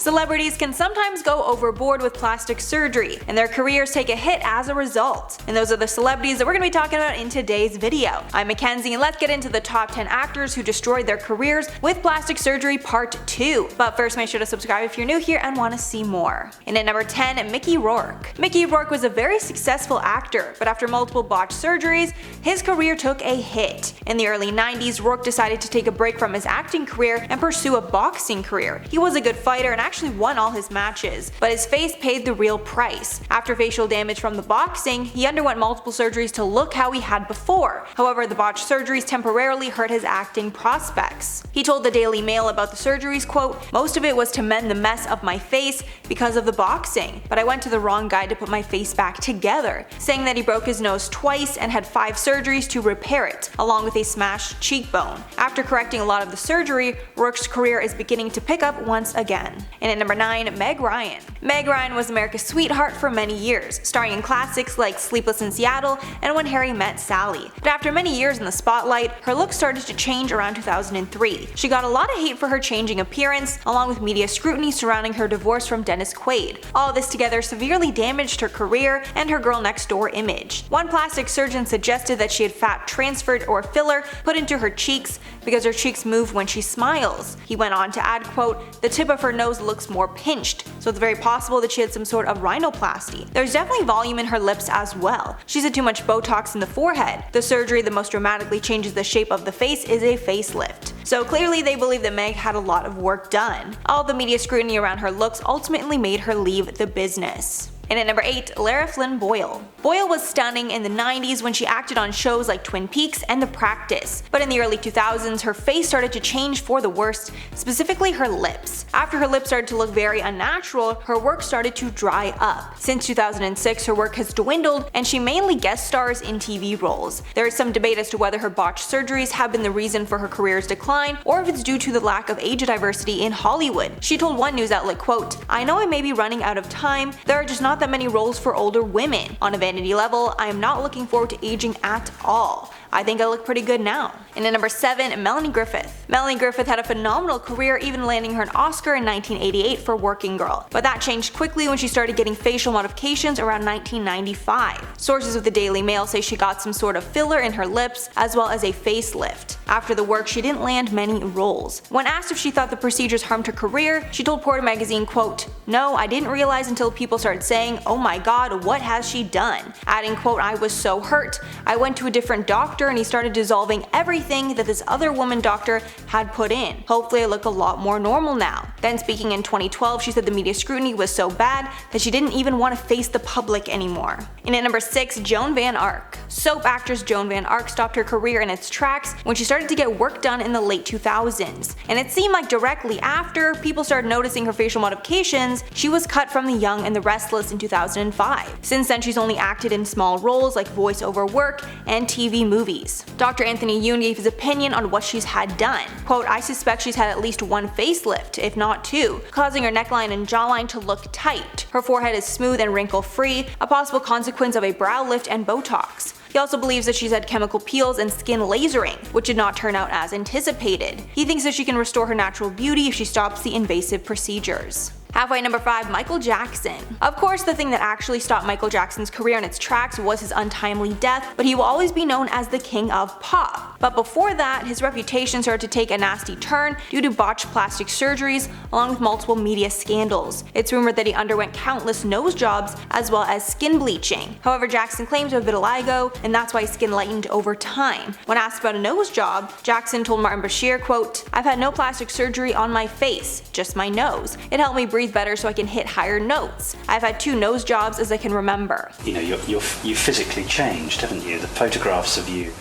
Celebrities can sometimes go overboard with plastic surgery, and their careers take a hit as a result. And those are the celebrities that we're going to be talking about in today's video. I'm Mackenzie, and let's get into the top 10 actors who destroyed their careers with plastic surgery part 2. But first, make sure to subscribe if you're new here and want to see more. And at number 10, Mickey Rourke. Mickey Rourke was a very successful actor, but after multiple botched surgeries, his career took a hit. In the early 90s, Rourke decided to take a break from his acting career and pursue a boxing career. He was a good fighter and actually won all his matches, but his face paid the real price. After facial damage from the boxing, he underwent multiple surgeries to look how he had before. However, the botched surgeries temporarily hurt his acting prospects. He told the Daily Mail about the surgeries, quote, "Most of it was to mend the mess of my face because of the boxing, but I went to the wrong guy to put my face back together," saying that he broke his nose twice and had 5 surgeries to repair it, along with a smashed cheekbone. After correcting a lot of the surgery, Rourke's career is beginning to pick up once again. And at number 9, Meg Ryan. Meg Ryan was America's sweetheart for many years, starring in classics like Sleepless in Seattle and When Harry Met Sally. But after many years in the spotlight, her look started to change around 2003. She got a lot of hate for her changing appearance, along with media scrutiny surrounding her divorce from Dennis Quaid. All this together severely damaged her career and her girl next door image. One plastic surgeon suggested that she had fat transferred or filler put into her cheeks because her cheeks move when she smiles. He went on to add, quote, "The tip of her nose looks more pinched, so it's very possible that she had some sort of rhinoplasty. There's definitely volume in her lips as well. She's had too much Botox in the forehead. The surgery that most dramatically changes the shape of the face is a facelift." So clearly they believe that Meg had a lot of work done. All the media scrutiny around her looks ultimately made her leave the business. And at number 8, Lara Flynn Boyle. Boyle was stunning in the 90s when she acted on shows like Twin Peaks and The Practice, but in the early 2000s her face started to change for the worst, specifically her lips. After her lips started to look very unnatural, her work started to dry up. Since 2006 her work has dwindled and she mainly guest stars in TV roles. There is some debate as to whether her botched surgeries have been the reason for her career's decline or if it's due to the lack of age diversity in Hollywood. She told one news outlet, quote, "I know I may be running out of time, there are just not that many roles for older women. On a vanity level, I am not looking forward to aging at all. I think I look pretty good now." And at number 7, Melanie Griffith. Melanie Griffith had a phenomenal career, even landing her an Oscar in 1988 for Working Girl. But that changed quickly when she started getting facial modifications around 1995. Sources with the Daily Mail say she got some sort of filler in her lips, as well as a facelift. After the work, she didn't land many roles. When asked if she thought the procedures harmed her career, she told Porter magazine, quote, "No, I didn't realize until people started saying, 'Oh my god, what has she done?' Adding, quote, 'I was so hurt. I went to a different doctor and he started dissolving everything that this other woman doctor had put in. Hopefully I look a lot more normal now.' Then speaking in 2012, she said the media scrutiny was so bad that she didn't even want to face the public anymore." And at number 6, Joan Van Ark. Soap actress Joan Van Ark stopped her career in its tracks when she started to get work done in the late 2000s. And it seemed like directly after people started noticing her facial modifications, she was cut from The Young and the Restless in 2005. Since then she's only acted in small roles like voiceover work and TV movies. Dr. Anthony Yoon gave his opinion on what she's had done. Quote, "I suspect she's had at least 1 facelift, if not 2, causing her neckline and jawline to look tight. Her forehead is smooth and wrinkle-free, a possible consequence of a brow lift and Botox." He also believes that she's had chemical peels and skin lasering, which did not turn out as anticipated. He thinks that she can restore her natural beauty if she stops the invasive procedures. Halfway number 5, Michael Jackson. Of course, the thing that actually stopped Michael Jackson's career in its tracks was his untimely death, but he will always be known as the king of pop. But before that, his reputation started to take a nasty turn due to botched plastic surgeries, along with multiple media scandals. It's rumored that he underwent countless nose jobs as well as skin bleaching. However, Jackson claimed to have vitiligo, and that's why his skin lightened over time. When asked about a nose job, Jackson told Martin Bashir, quote, "I've had no plastic surgery on my face, just my nose. It helped me breathe better so I can hit higher notes. I've had 2 nose jobs as I can remember." You know, you physically changed, haven't you? The photographs of you,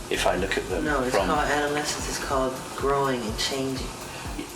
if I look at them. No, it's called adolescence. It's called growing and changing.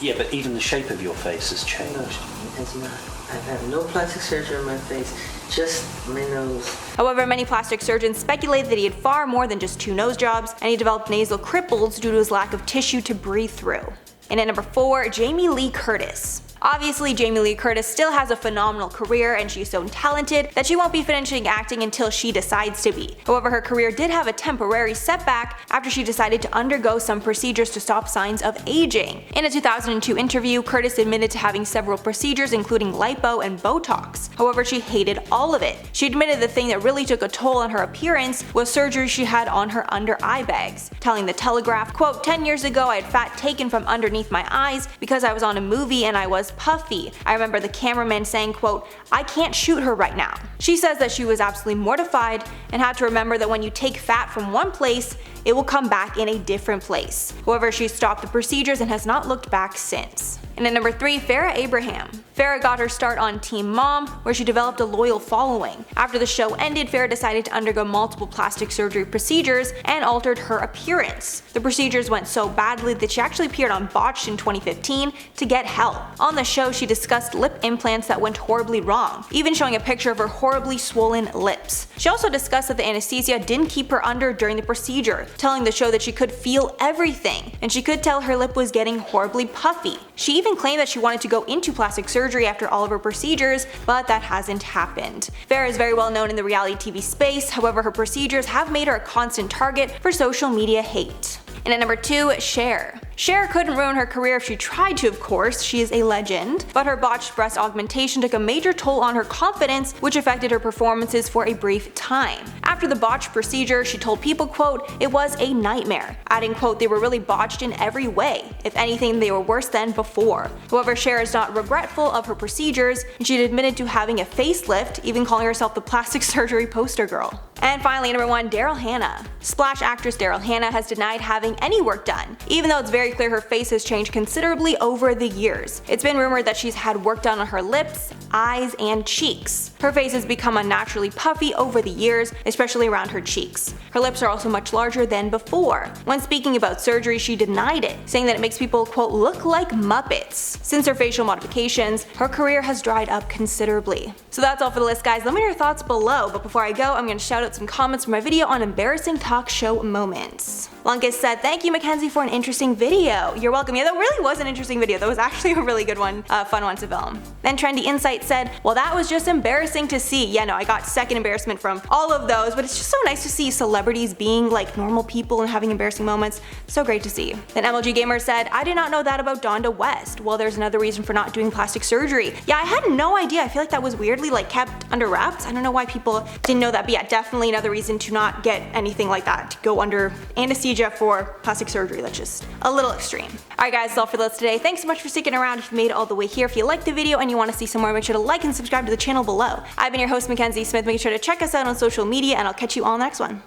Yeah, but even the shape of your face has changed. No, it has not. I've had no plastic surgery on my face, just my nose. However, many plastic surgeons speculate that he had far more than just 2 nose jobs, and he developed nasal cripples due to his lack of tissue to breathe through. And at number 4, Jamie Lee Curtis. Obviously, Jamie Lee Curtis still has a phenomenal career and she's so talented that she won't be finishing acting until she decides to be. However, her career did have a temporary setback after she decided to undergo some procedures to stop signs of aging. In a 2002 interview, Curtis admitted to having several procedures including lipo and Botox. However, she hated all of it. She admitted the thing that really took a toll on her appearance was surgery she had on her under eye bags, telling the Telegraph, quote, 10 years ago I had fat taken from underneath my eyes because I was on a movie and I was puffy. I remember the cameraman saying, quote, I can't shoot her right now. She says that she was absolutely mortified and had to remember that when you take fat from one place, it will come back in a different place. However, she stopped the procedures and has not looked back since. And at number 3, Farrah Abraham. Farrah got her start on Teen Mom, where she developed a loyal following. After the show ended, Farrah decided to undergo multiple plastic surgery procedures and altered her appearance. The procedures went so badly that she actually appeared on Botched in 2015 to get help. On the show, she discussed lip implants that went horribly wrong, even showing a picture of her horribly swollen lips. She also discussed that the anesthesia didn't keep her under during the procedure, telling the show that she could feel everything, and she could tell her lip was getting horribly puffy. She even claimed that she wanted to go into plastic surgery after all of her procedures, but that hasn't happened. Farrah is very well known in the reality TV space, however her procedures have made her a constant target for social media hate. And at number 2, Cher. Cher couldn't ruin her career if she tried to, of course, she is a legend, but her botched breast augmentation took a major toll on her confidence, which affected her performances for a brief time. After the botched procedure, she told People, quote, it was a nightmare, adding, quote, they were really botched in every way. If anything, they were worse than before. However, Cher is not regretful of her procedures, and she admitted to having a facelift, even calling herself the plastic surgery poster girl. And finally, number 1, Daryl Hannah. Splash actress Daryl Hannah has denied having any work done, even though it's very clear her face has changed considerably over the years. It's been rumored that she's had work done on her lips, eyes, and cheeks. Her face has become unnaturally puffy over the years, especially around her cheeks. Her lips are also much larger than before. When speaking about surgery, she denied it, saying that it makes people, quote, look like Muppets. Since her facial modifications, her career has dried up considerably. So that's all for the list, guys. Let me know your thoughts below, but before I go, I'm going to shout out some comments from my video on embarrassing talk show moments. Longest said, thank you Mackenzie for an interesting video. You're welcome. Yeah, that really was an interesting video. That was actually a really good one, fun one to film. Then Trendy Insight said, well that was just embarrassing to see. Yeah, no, I got second embarrassment from all of those, but it's just so nice to see celebrities being like normal people and having embarrassing moments. So great to see. Then MLG Gamer said, I did not know that about Donda West. Well, there's another reason for not doing plastic surgery. Yeah, I had no idea. I feel like that was weirdly like kept under wraps. I don't know why people didn't know that, but yeah, definitely another reason to not get anything like that, to go under anesthesia for plastic surgery. That's just a little extreme. Alright guys, that's all for the list today. Thanks so much for sticking around. If you made it all the way here, if you liked the video and you want to see some more, make sure to like and subscribe to the channel below. I've been your host Mackenzie Smith. Make sure to check us out on social media and I'll catch you all next one.